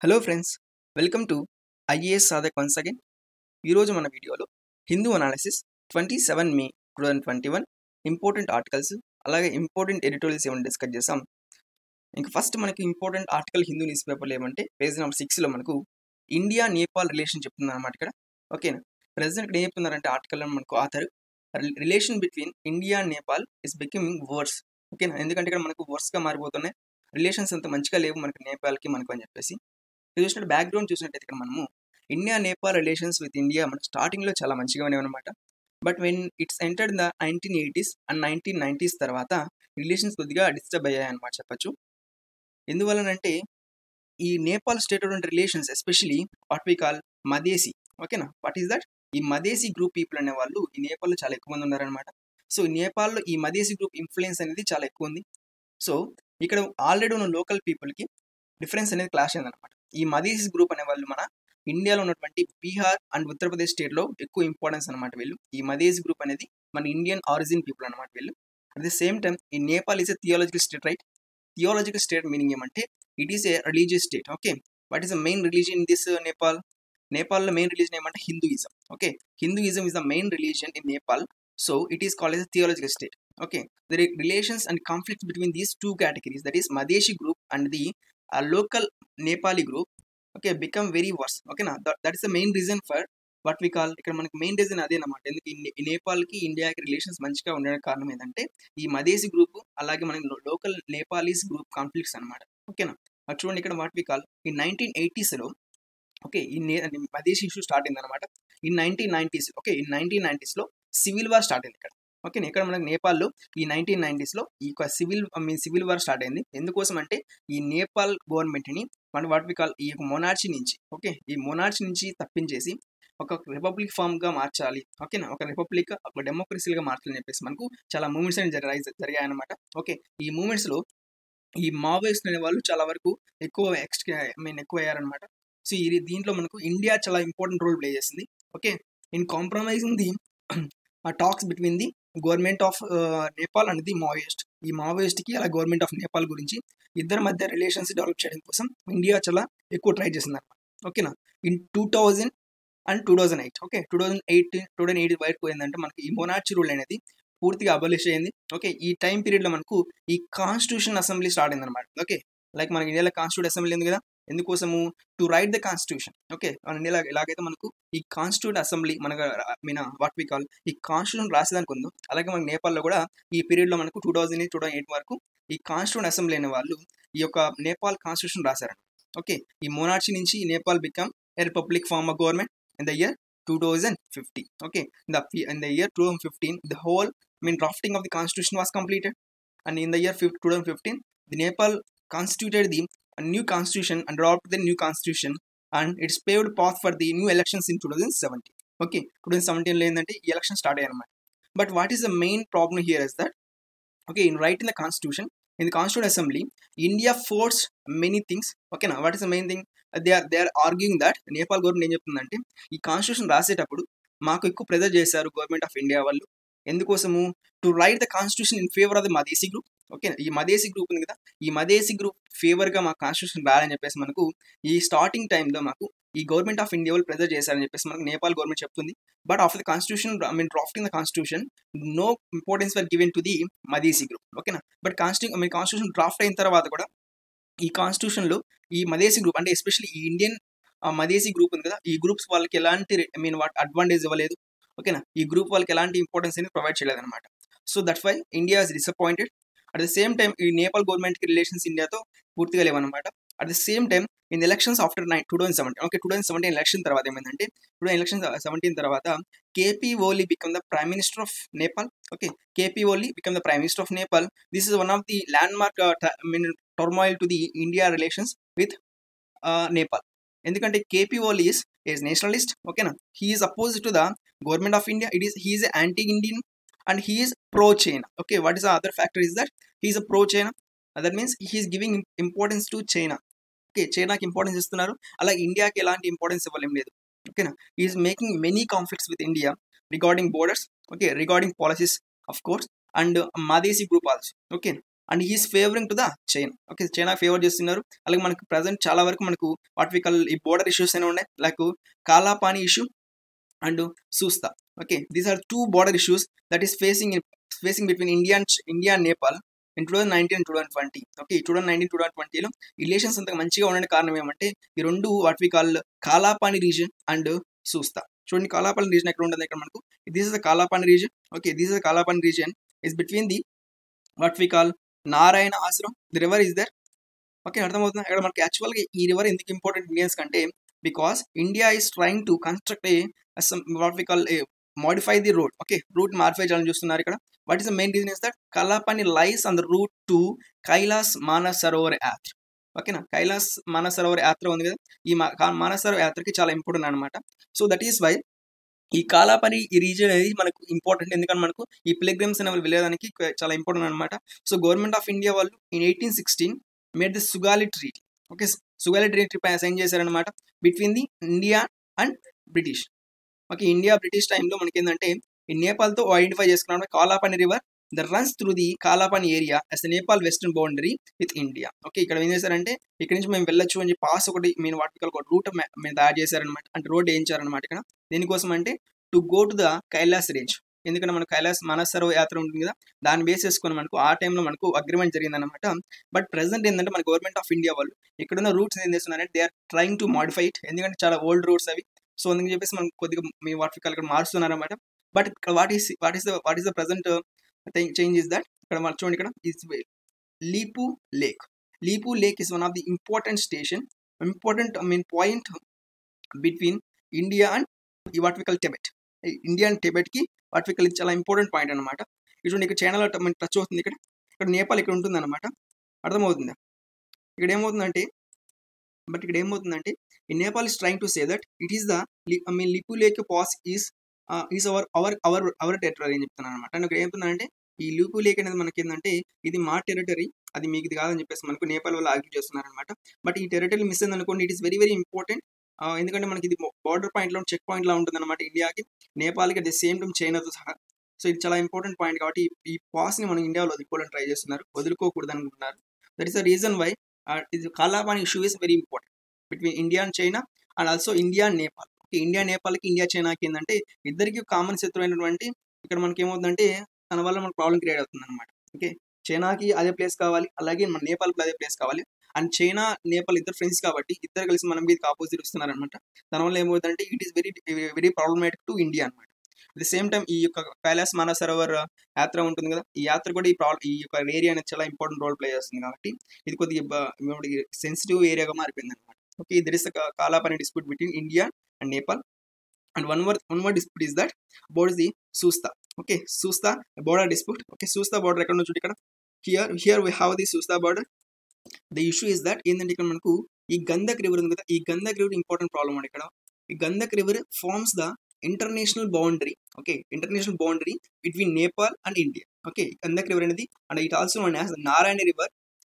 Hello friends, welcome to IAS సాధక్ once again. ఈరోజు మన వీడియోలో హిందూ అనాలిసిస్ 27 మే 2021 ఇంపార్టెంట్ ఆర్టికల్స్ అలాగే ఇంపార్టెంట్ ఎడిటోరియల్స్ ఏమైనా డిస్కస్ చేసాం. ఇంకా ఫస్ట్ మనకి ఇంపార్టెంట్ ఆర్టికల్ హిందూ న్యూస్ పేపర్లో ఏమంటే పేజ్ నెంబర్ 6లో మనకు ఇండియా నేపాల్ రిలేషన్ చెప్తుంది అనమాట. ఇక్కడ ఓకేనా, ప్రెసిడెంట్ ఇక్కడ ఏం చెప్తున్నారంటే ఆర్టికల్లో మనకు author relation between India and Nepal is becoming worse. ఓకేనా, ఎందుకంటే ఇక్కడ మనకు వర్స్గా మారిపోతున్నాయి, రిలేషన్స్ అంత మంచిగా లేవు మనకి నేపాల్కి మనకు అని చెప్పేసి చూసినట్టు బ్యాక్గ్రౌండ్ చూసినట్టయితే ఇక్కడ మనము India Nepal relations with India మన స్టార్టింగ్లో చాలా మంచిగా ఉన్నాయన్నమాట. But when it's entered the 1980s and 1990s తర్వాత రిలేషన్స్ కొద్దిగా డిస్టర్బ్ అయ్యాయి అనమాట చెప్పచ్చు. ఎందువలనంటే ఈ నేపాల్ స్టేట్ ఉన్న relations especially what we call Madhesi. ఓకేనా, వాట్ ఈస్ దట్? ఈ మదేశీ గ్రూప్ పీపుల్ అనే వాళ్ళు ఈ నేపాల్లో చాలా ఎక్కువ మంది ఉన్నారనమాట. సో ఈ నేపాల్లో ఈ మదేశీ గ్రూప్ ఇన్ఫ్లుయెన్స్ అనేది చాలా ఎక్కువ ఉంది. సో ఇక్కడ ఆల్రెడీ ఉన్న లోకల్ పీపుల్కి డిఫరెన్స్ అనేది క్లాష్ అయిందనమాట. ఈ మదేశీ గ్రూప్ అనే వాళ్ళు మన ఇండియాలో ఉన్నటువంటి బీహార్ అండ్ ఉత్తరప్రదేశ్ స్టేట్లో ఎక్కువ ఇంపార్టెన్స్ అనమాట. వీళ్ళు ఈ మదేశీ గ్రూప్ అనేది మన ఇండియన్ ఆరిజిన్ పీపుల్ అనమాట వీళ్ళు. అట్ ది సేమ్ టైమ్ ఈ Nepal is a theological state, right? Theological state meaning ఏమంటే it is a religious state. Okay, what is the main religion in this Nepal? నేపాల్లో మెయిన్ రిలీజన్ ఏమంటే Hinduism. Okay, Hinduism is the main religion in Nepal. So it is called as a theological state. Okay, the relations and conflicts between these two categories, that is Madeshi group and the local Nepali group, okay, become very worse. Okay, now that is the main reason for what we call ఇక్కడ మనకి main reason అదే అన్నమాట. ఎందుకు ఈ నేపాల్కి ఇండియాకి relations మంచిగా ఉండడానికి కారణం ఏంటంటే ఈ మదేశీ గ్రూప్ అలాగే మన లోకల్ నేపాలీస్ గ్రూప్ కాన్ఫ్లిక్ట్స్ అనమాట. ఓకేనా, అది చూడండి ఇక్కడ వాట్ వి కాల్ ఈ 1980sలో ఓకే ఈ మదేశీ ఇష్యూ స్టార్ట్ అయింది అనమాట. ఈ 1990s ఓకే ఈ 1990sలో సివిల్ వార్ స్టార్ట్ అయింది ఇక్కడ. ఓకే, ఇక్కడ మనకు నేపాల్లో ఈ 1990sలో ఈ సివిల్ వార్ స్టార్ట్ అయింది. ఎందుకోసం అంటే ఈ నేపాల్ గవర్నమెంట్ని మన వాట్ వి కాల్ ఈ మొనార్చీ నుంచి ఓకే ఈ మొనార్చీ నుంచి తప్పించేసి ఒక రిపబ్లిక్ ఫామ్గా మార్చాలి. ఓకేనా, ఒక రిపబ్లిక్ ఒక డెమోక్రసీగా మార్చాలని చెప్పేసి మనకు చాలా మూమెంట్స్ అనేవి జరిగాయి అనమాట. ఓకే, ఈ మూమెంట్స్లో ఈ మావోయిస్ట్ అనే వాళ్ళు చాలా వరకు ఎక్కువ ఎక్కువ అయ్యారనమాట. సో ఈ దీంట్లో మనకు ఇండియా చాలా ఇంపార్టెంట్ రోల్ ప్లే చేసింది. Okay, in compromising the talks between the government of Nepal and the Maoist. ఈ మావోయిస్ట్కి అలా గవర్నమెంట్ ఆఫ్ నేపాల్ గురించి ఇద్దరి మధ్య రిలేషన్స్ డెవలప్ చేయడం కోసం ఇండియా చాలా ఎక్కువ ట్రై చేసింది అనమాట. ఓకేనా, ఇన్ 2000 అండ్ 2008 ఓకే 2008 వరకు ఏంటంటే మనకి ఈ మొనార్చీ రూల్ అనేది పూర్తిగా అబాలిష్ అయింది. ఓకే, ఈ టైం పీరియడ్లో మనకు ఈ కాన్స్టిట్యూషన్ అసెంబ్లీ స్టార్ట్ అయింది అనమాట. ఓకే, లైక్ మనకి ఇండియాలో కాన్స్టిట్యూట్ అసెంబ్లీ ఉంది కదా, ఎందుకోసము to write the constitution. Okay, మన ఇండియాలో ఎలాగైతే మనకు ఈ కాన్స్టిట్యూట్ అసెంబ్లీ మనకు వాట్ వి కాల్ ఈ కాన్స్టిట్యూషన్ రాసేదానికి ఉందో అలాగే మనకి నేపాల్లో కూడా ఈ పీరియడ్లో మనకు 2008 వరకు ఈ కాన్స్టిట్యూట్ అసెంబ్లీ అనే వాళ్ళు ఈ యొక్క నేపాల్ కాన్స్టిట్యూషన్ రాశారండి. ఓకే, ఈ మొనార్చీ నుంచి Nepal become a republic form of government in the year 2015. Okay, in the year 2015 the whole drafting of the constitution was completed, and in the year 2015 the Nepal constituted the new constitution and adopted the new constitution, and it's paved path for the new elections in 2017. Okay, 2017 లో ఏంటంటే ఈ election start అయ్యాయి అన్నమాట. But what is the main problem here is that okay in writing the constitution in the Constituent Assembly, India forced many things. Okay, now what is the main thing? They are arguing that Nepal government ఏం చెప్తుందంటే ఈ constitution రాసేటప్పుడు మాకు ఎక్కువ pressure చేశారు government of India వాళ్ళు. ఎందుకోసము? To write the constitution in favour of the Madhesi group. Okay, ఈ మదేశీ గ్రూప్ ఉంది కదా, ఈ మదేశీ గ్రూప్ ఫేవర్గా మా కాన్స్టిట్యూషన్ రాయాలని చెప్పేసి మనకు ఈ స్టార్టింగ్ టైంలో మాకు ఈ గవర్నమెంట్ ఆఫ్ ఇండియా వాళ్ళు ప్రెజర్ చేశారని చెప్పేసి మనకు నేపాల్ గవర్నమెంట్ చెప్తుంది. But after the constitution drafting the constitution no importance were given to the Madhesi group. ఓకేనా, బట్ కాన్స్టిట్యూషన్ డ్రాఫ్ట్ అయిన తర్వాత కూడా ఈ కాన్స్టిట్యూషన్లో ఈ మదేశీ గ్రూప్ అంటే ఎస్పెషల్లీ ఈ ఇండియన్ మదేశీ గ్రూప్ ఉంది కదా, ఈ గ్రూప్స్ వాళ్ళకి ఎలాంటి అడ్వాంటేజ్ ఇవ్వలేదు. ఓకేనా, ఈ గ్రూప్ వాళ్ళకి ఎలాంటి ఇంపార్టెన్స్ అనేది ప్రొవైడ్ చేయలేదు అనమాట. So that's why India is disappointed. At the same time ఈ నేపాల్ గవర్నమెంట్కి రిలేషన్స్ ఇండియాతో పూర్తిగా లేవన్నమాట. At the same time in elections after 2017 okay 2017 election తర్వాత ఏమైందంటే 2017 తర్వాత KP Oli become the prime minister of Nepal. Okay, KP Oli become the prime minister of Nepal. This is one of the landmark turmoil to the India relations with Nepal. ఎందుకంటే కేపీ ఓలీ is nationalist. ఓకేనా, he is oppose to the government of India. He is anti Indian and he is pro-China. Okay, what is the other factor is that he is a pro-China. That means he is giving importance to China. Okay, China ki importance istunaru, ala India ki elanti importance ivvalem ledu. Okay na, he is making many conflicts with India regarding borders, okay, regarding policies of course, and Madesi group also. Okay, and he's favouring to the China. Okay, China ఫేవర్ చేస్తున్నారు. అలాగే మనకు present చాలా వరకు మనకు what we call ఈ border issues అనేవి ఉన్నాయి, like Kalapani issue and Susta. Okay, these are two border issues that is facing between India and Nepal in 2019 and 2020. Okay, 2019 2020లో రిలేషన్స్ అంత మంచిగా ఉండడానికి కారణం ఏమంటే ఈ రెండు what we call Kalapani region and Susta. చూడండి, కాలాపాని రీజన్ ఎక్కడ ఉంటుంది, ఇక్కడ మనకు this is the Kalapani region. Okay, this is the Kalapani region is between the what we call Narayan Ashram, the river is there. Okay, అర్థమవుతుంది. ఇక్కడ మనకి యాక్చువల్గా ఈ రివర్ ఎందుకు ఇంపార్టెంట్ ఇండియన్స్ కంటే because India is trying to construct what we call modify the road. Okay, route modify చేయాలని చూస్తున్నారు ఇక్కడ. What is the main reason is that Kalapani lies on the route to Kailash Mansarovar యాత్ర. ఓకేనా, కైలాస్ మానసరోవర్ యాత్ర ఉంది కదా, ఈ మానసరోవర్ యాత్రకి చాలా ఇంపార్టెంట్ అనమాట. సో దట్ ఈస్ వై ఈ కాలాపాని ఈ రీజన్ అనేది మనకు ఇంపార్టెంట్, ఎందుకంటే మనకు ఈ పిలిగ్రిమ్స్ అనేవి వెళ్ళడానికి చాలా ఇంపార్టెంట్ అనమాట. సో గవర్నమెంట్ ఆఫ్ ఇండియా వాళ్ళు in 1816 made the Sugali treaty. Okay, Sugali treaty పైన సైన్ చేశారనమాట between the India and British. Okay, India British టైంలో మనకి ఏంటంటే ఈ నేపాల్తో ఐడెంటిఫై చేసుకున్నాం Kalapani river the runs through the Kalapani area as the Nepal western boundary with India. Okay, ఇక్కడ ఏం చేశారంటే ఇక్కడ నుంచి మేము వెళ్ళొచ్చు అని చెప్పి పాస్ ఒకటి మేము వాటికల్ ఒక రూట్ మేము తయారు చేశారనమాట, అంటే రోడ్ వేయించారనమాట ఇక్కడ. దేనికోసం అంటే to go to the Kailash range, ఎందుకంటే మనకు కైలాస్ మానసరోవర్ యాత్ర ఉంటుంది కదా, దాన్ని బేస్ చేసుకుని మనకు ఆ టైంలో మనకు అగ్రిమెంట్ జరిగిందనమాట. బట్ ప్రెసెంట్ ఏంటంటే మన గవర్నమెంట్ ఆఫ్ ఇండియా వాళ్ళు ఇక్కడున్న రూట్స్ ఏం చేస్తున్నారంటే they are trying to modify it, ఎందుకంటే చాలా ఓల్డ్ రూట్స్ అవి. సో అందుకని చెప్పేసి మనం కొద్దిగా మీ వాటి ఇక్కడ మారుస్తున్నారన్నమాట. But what is the present change is that ఇక్కడ మనం చూడండి, ఇక్కడ is Lipulekh. Lipulekh is one of the important point between India and what we call Tibet. India and టిబెట్కి వాట్ వి కాల్ ఇది చాలా ఇంపార్టెంట్ పాయింట్ అనమాట. ఇటువంటి ఇక్కడ చైనాలో మనకి టచ్ అవుతుంది, ఇక్కడ నేపాల్ ఇక్కడ ఉంటుంది అనమాట. అర్థమవుతుందా? ఇక్కడ ఏమవుతుందంటే ఈ Nepal is trying to say that it is the Lipulekh pass is our territory అని చెప్తున్నాను అనమాట. అండ్ ఇక్కడ ఏమవుతుందంటే ఈ లిపు లేక్ అనేది మనకి ఏంటంటే ఇది మా టెరిటరీ, అది మీకు ఇది కాదని చెప్పేసి మనకు నేపాల్ వాళ్ళు ఆర్గ్యూ చేస్తున్నారు అనమాట. బట్ ఈ టెరిటరీ మిస్ అయింది అనుకోండి, it is very very important, ఎందుకంటే మనకి ఇది బార్డర్ పాయింట్లో చెక్ పాయింట్ లా ఉంటుంది అనమాట ఇండియాకి, నేపాల్కి అట్ ద సేమ్ టైం చైనాతో సహా. సో ఇది చాలా ఇంపార్టెంట్ పాయింట్ కాబట్టి ఈ పాస్ని మనం ఇండియాలో వదులుకోవడానికి ట్రై చేస్తున్నారు, వదులుకోకూడదు అనుకుంటున్నారు. That is the reason why ఇది Kalapani issue is very important between India and China and also India and Nepal. Okay, India నేపాల్కి, ఇండియా చైనాకి ఏంటంటే ఇద్దరికి కామన్ శత్రువైనటువంటి ఇక్కడ మనకి ఏమవుతుందంటే తన వల్ల మనకు ప్రాబ్లం క్రియేట్ అవుతుంది అనమాట. ఓకే, చైనాకి అదే ప్లేస్ కావాలి, అలాగే మన నేపాల్కి అదే ప్లేస్ కావాలి. అండ్ చైనా నేపాల్ ఇద్దరు ఫ్రెండ్స్ కాబట్టి ఇద్దరు కలిసి మనం మీద ఆపోజిట్ వస్తున్నారనమాట. దానివల్ల ఏమవుతుందంటే it is very problematic to India అనమాట. అట్ ది సేమ్ టైం ఈ యొక్క కైలాస్ మానసరోవర్ యాత్ర ఉంటుంది కదా, ఈ యాత్ర కూడా ఈ యొక్క ఏరియా అనేది చాలా ఇంపార్టెంట్ రోల్ ప్లే చేస్తుంది కాబట్టి ఇది కొద్దిగా సెన్సిటివ్ ఏరియాగా మారిపోయింది అనమాట. Okay, there is Kalapani dispute between India and Nepal. And one more dispute is that about the Susta. Okay, Susta border dispute. Okay, Susta border ఎక్కడ నుంచి ఇక్కడ here we have the Susta border. The issue is that ఏంటంటే ఇక్కడ మనకు ఈ గంధక్ రివర్ ఉంది కదా, ఈ గంధక్ రివర్ ఇంపార్టెంట్ ప్రాబ్లం అండి ఇక్కడ. ఈ Gandak river forms the international boundary. Okay, international boundary between Nepal and India. Okay, Gandak river అనేది and it also known as Narayana river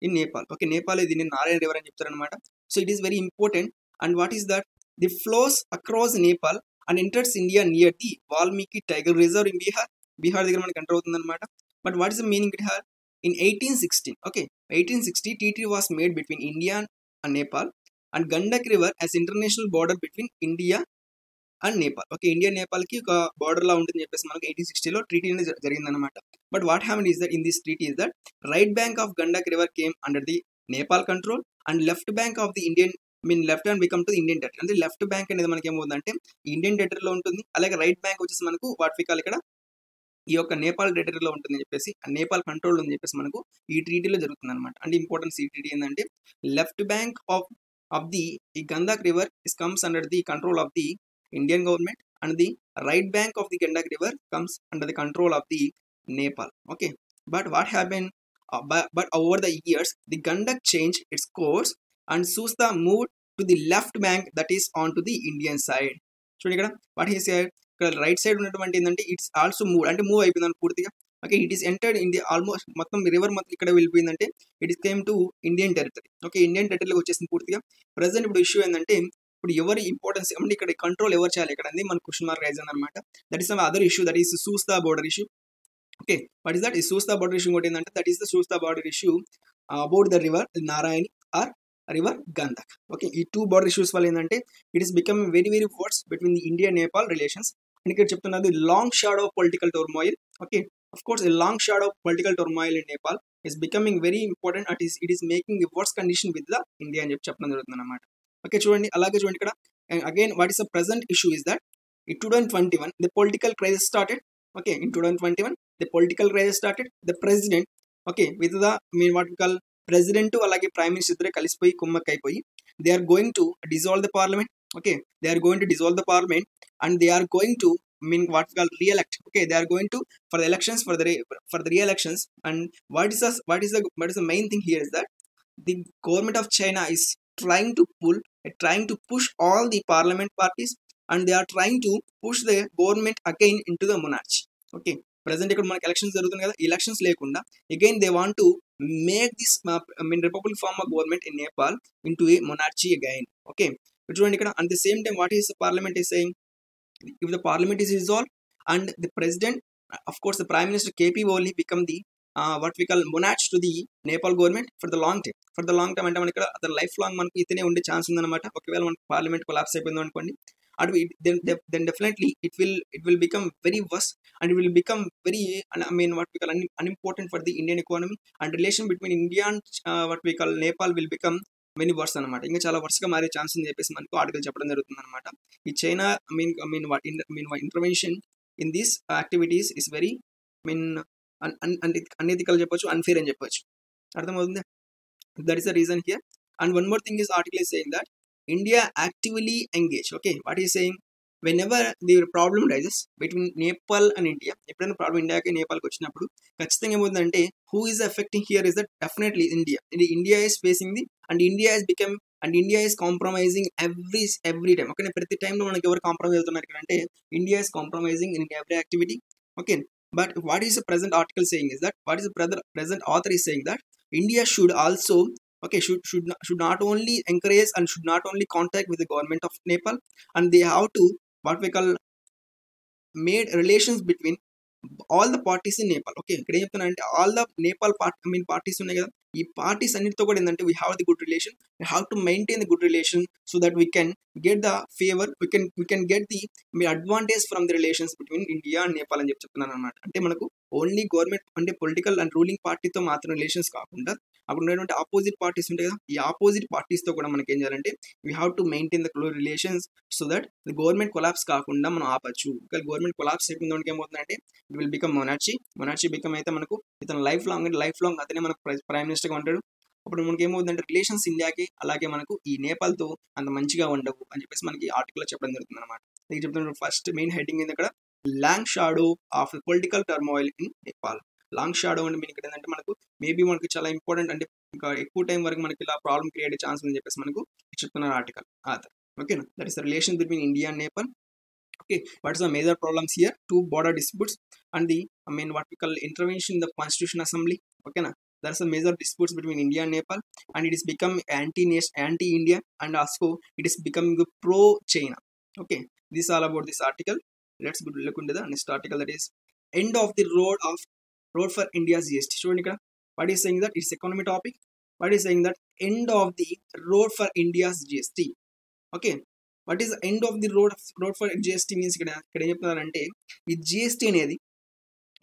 in Nepal. Okay, Nepal దీన్ని నారాయణ రివర్ అని చెప్తారనమాట. So it is very important. And what is that the flows across Nepal and enters India near the Valmiki tiger reserve in Bihar దగ్గర మనకి enter అవుతుంది అనమాట. But what is the meaning it her in 1816. Okay, 1860 treaty was made between India and Nepal and Gandak river as international border between India and Nepal. Okay, India Nepal ki oka border la untundni cheppesi manaku 1860 lo treaty అనేది జరిగిందన్నమాట. But what happened is that in this treaty is that right bank of Gandak river came under the Nepal control and left bank of the left hand become to the Indian territory. అంటే left bank అనేది మనకి ఏమవుతుందంటే Indian టెరిటరీలో ఉంటుంది, అలాగే right bank వచ్చేసి మనకు what we call ఇక్కడ ఈ యొక్క నేపాల్ టెరిటరీలో ఉంటుందని చెప్పేసి నేపాల్ కంట్రోల్ అని చెప్పేసి మనకు ఈ ట్రీటీలో జరుగుతుంది అనమాట. అంటే ఇంపార్టెన్స్ ఈ ట్రీటీ ఏంటంటే లెఫ్ట్ బ్యాంక్ ఆఫ్ ది ఈ Gandak river is comes under the control of the Indian government and the right bank of the Gandak river comes under the control of the Nepal. Okay, but what happen but over the years the Gandak change its course and Susta move to the left bank that is on to the Indian side. చూడండి ఇక్కడ what is ఇక్కడ right side ఉన్నటువంటి ఏంటంటే its also move అయిపోయిందని పూర్తిగా. Okay, it is entered in the almost మొత్తం river మొత్తం ఇక్కడ వెళ్ళిపోయిందంటే it is came to Indian territory. Okay, Indian టెరిటరీలోకి వచ్చేసింది పూర్తిగా. ప్రజెంట్ ఇప్పుడు ఇష్యూ ఏంటంటే ఇప్పుడు ఎవరి ఇంపార్టెన్స్ అంటే ఇక్కడ కంట్రోల్ ఎవరు చేయాలి ఇక్కడ అనేది మన క్వశ్చన్ మార్క్ రైజ్ అనమాట. That is other issue, that is Susta border issue. Okay, what is that? ఈ సూస్తా బార్డర్ ఇష్యూ ఇంకోటి ఏంటంటే that is the Susta border issue about the river Narayani or river Gandak. Okay, ఈ 2 బార్డర్ ఇష్యూస్ వల్ల ఏంటంటే it is become very very worse between the India Nepal relations. And ఇక్కడ చెప్తున్నది long shadow of political turmoil. Okay, of course a long shadow of political turmoil in Nepal is becoming very important. It is making a worse condition with the India అని చెప్పడం జరుగుతుంది అన్నమాట. Okay, చూడండి అలాగే చూడండి ఇక్కడ again what is the present issue is that in 2021 the political crisis started. Okay, in 2021 the political crisis started. The president, okay, with the what we call president అలాగే prime minister ఇద్దరే కలిసిపోయి కుమ్మక్కైపోయి they are going to dissolve the parliament. Okay, they are going to dissolve the parliament and they are going to what we call re-elect. Okay, they are going to for the elections for the re-elections. And what is the main thing here is that the government of China is trying to push all the parliament parties and they are trying to push the government again into the monarchy. Okay, present ఇక్కడ మనకి elections జరుగుతుంది కదా, elections లేకుండా again they want to make this republic form of government in Nepal into a monarchy again. Okay, చూడండి ఇక్కడ at the same time what is the parliament is saying, if the parliament is dissolved and the president, of course the prime minister KP only become the what we call monarch to the Nepal government for the long time అంటే మనకి ఇక్కడ life long మనకి ఇతనే ఉండే chance ఉందన్నమాట. ఒకవేళ మనకి parliament collapse అయిపోయింది అనుకోండి, then definitely it will become very worse and it will become very what we call unimportant for the Indian economy, and relation between India and what we call Nepal will become very worse అనమాట. ఇంకా చాలా వర్స్గా మారే chance అని చెప్పేసి మనకు article చెప్పడం జరుగుతుంది అనమాట. ఈ China intervention in these activities is very unethical చెప్పొచ్చు, అన్ఫేర్ అని చెప్పొచ్చు. అర్థమవుతుంది? That is the reason here. And one more thing is article is saying that India actively engage. Okay, what is saying whenever the problem rises between Nepal and India, ఎప్పుడైనా problem ఇండియాకి నేపాల్కి వచ్చినప్పుడు ఖచ్చితంగా ఏమవుతుందంటే who is affecting here is that definitely India is facing the and India is compromising every time. Okay, ప్రతి టైంలో మనకి ఎవరు compromise అవుతున్నారు అంటే India is compromising in every activity. Okay, but what is the present article saying is that what is the present author is saying that India should also should not only encourage and should not only contact with the government of Nepal, and they have to what we call made relations between all the parties in Nepal. Okay, ఇక్కడ ఏం చెప్తున్నా అంటే all the Nepal parties ఉన్నాయి కదా, ఈ parties అన్నిటితో కూడా ఏంటంటే we have the good relation, we have to maintain the good relation so that we can get the favor, we can get the advantage from the relations between India and Nepal అని చెప్తున్నాను అనమాట. అంటే మనకు only government అంటే political and ruling పార్టీతో మాత్రం relations కాకుండా అప్పుడు ఉన్నటువంటి ఆపోజిట్ పార్టీస్ ఉంటాయి కదా, ఈ ఆపోజిట్ పార్టీస్తో కూడా మనకి ఏం చేయాలంటే we have to maintain the close relations so that the government collapse కాకుండా మనం ఆపచ్చు. ఒకవేళ గవర్నమెంట్ కొలాప్స్ అయిపోయిన దానికి ఏమవుతుందంటే ఇట్ విల్ బికమ్ మొనార్చీ బికమ్ అయితే మనకు ఇతను లైఫ్ లాంగ్ అతనే మనకు ప్రైమ్ మినిస్టర్గా ఉంటాడు. అప్పుడు మనకి ఏమవుతుందంటే రిలేషన్స్ ఇండియాకి అలాగే మనకు ఈ నేపాల్తో అంత మంచిగా ఉండవు అని చెప్పేసి మనకి ఆర్టికల్లో చెప్పడం జరుగుతుంది అనమాట. నేను చెప్తున్నా ఫస్ట్ మెయిన్ హెడ్డింగ్ ఏంది అక్కడ, long shadow of political turmoil in Nepal. Long shadow అంటే మీనింగ్ ఏంటంటే మనకు మేబీ మనకి చాలా ఇంపార్టెంట్, అంటే ఇంకా ఎక్కువ టైం వరకు మనకి ఇలా ప్రాబ్లం క్రియేట్ అయ్యే ఛాన్స్ అని చెప్పేసి మనకు చెప్తున్నారు ఆర్టికల్ ఆథర్. ఓకేనా, that is the relation between India and Nepal. Okay, what is the major problems here? 2 border disputes and the what we call intervention in the Constitution Assembly. Okay, na, there are some major disputes between India and Nepal, and it is become anti-India, and also it is becoming pro-China. Okay, this is all about this article. Let's look into the next article, that is end of the road for India's GST. So what is saying that it's economy topic. What is saying that end of the road for India's GST. Okay, what is end of the road for GST means ఇక్కడ ఏం చెప్తున్నారంటే ఈ GST అనేది